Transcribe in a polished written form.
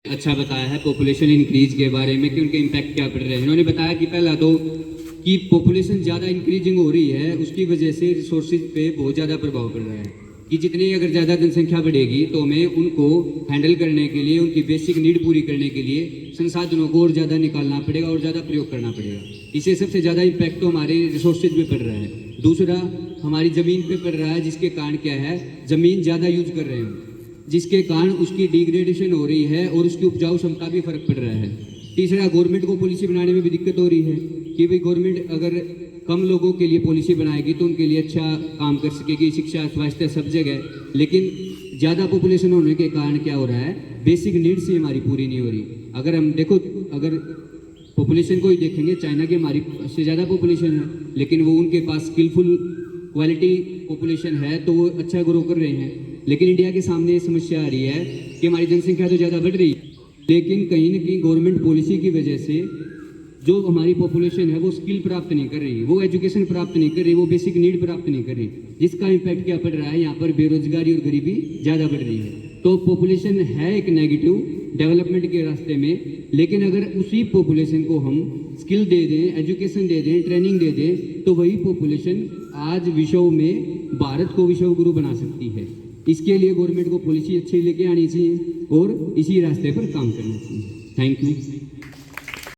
अच्छा बताया है पॉपुलेशन इंक्रीज के बारे में कि उनके इम्पैक्ट क्या पड़ रहे हैं। इन्होंने बताया कि पहला तो कि पॉपुलेशन ज़्यादा इंक्रीजिंग हो रही है, उसकी वजह से रिसोर्सेज पे बहुत ज़्यादा प्रभाव पड़ रहा है कि जितनी अगर ज़्यादा जनसंख्या बढ़ेगी तो हमें उनको हैंडल करने के लिए, उनकी बेसिक नीड पूरी करने के लिए संसाधनों को और ज़्यादा निकालना पड़ेगा और ज़्यादा प्रयोग करना पड़ेगा। इससे सबसे ज़्यादा इम्पैक्ट तो हमारे रिसोर्सेज पे पड़ रहा है। दूसरा हमारी ज़मीन पे पड़ रहा है, जिसके कारण क्या है, ज़मीन ज़्यादा यूज कर रहे हैं जिसके कारण उसकी डिग्रेडेशन हो रही है और उसकी उपजाऊ क्षमता भी फर्क पड़ रहा है। तीसरा गवर्नमेंट को पॉलिसी बनाने में भी दिक्कत हो रही है कि भाई गवर्नमेंट अगर कम लोगों के लिए पॉलिसी बनाएगी तो उनके लिए अच्छा काम कर सकेगी, शिक्षा स्वास्थ्य सब जगह। लेकिन ज़्यादा पॉपुलेशन होने के कारण क्या हो रहा है, बेसिक नीड्स ही हमारी पूरी नहीं हो रही। अगर हम देखो, अगर पॉपुलेशन को ही देखेंगे, चाइना की हमारी से ज़्यादा पॉपुलेशन है लेकिन वो उनके पास स्किलफुल क्वालिटी पॉपुलेशन है तो वो अच्छा ग्रो कर रहे हैं। लेकिन इंडिया के सामने ये समस्या आ रही है कि हमारी जनसंख्या तो ज़्यादा बढ़ रही है लेकिन कहीं ना कहीं गवर्नमेंट पॉलिसी की वजह से जो हमारी पॉपुलेशन है वो स्किल प्राप्त नहीं कर रही, वो एजुकेशन प्राप्त नहीं कर रही, वो बेसिक नीड प्राप्त नहीं कर रही, जिसका इम्पैक्ट क्या पड़ रहा है, यहाँ पर बेरोजगारी और गरीबी ज़्यादा बढ़ रही है। तो पॉपुलेशन है एक नेगेटिव डेवलपमेंट के रास्ते में, लेकिन अगर उसी पॉपुलेशन को हम स्किल दे दें, एजुकेशन दे दें, ट्रेनिंग दे दें तो वही पॉपुलेशन आज विश्व में भारत को विश्व गुरु बना सकती है। इसके लिए गवर्नमेंट को पॉलिसी अच्छी लेके आनी चाहिए और इसी रास्ते पर काम करना चाहिए। Thank you.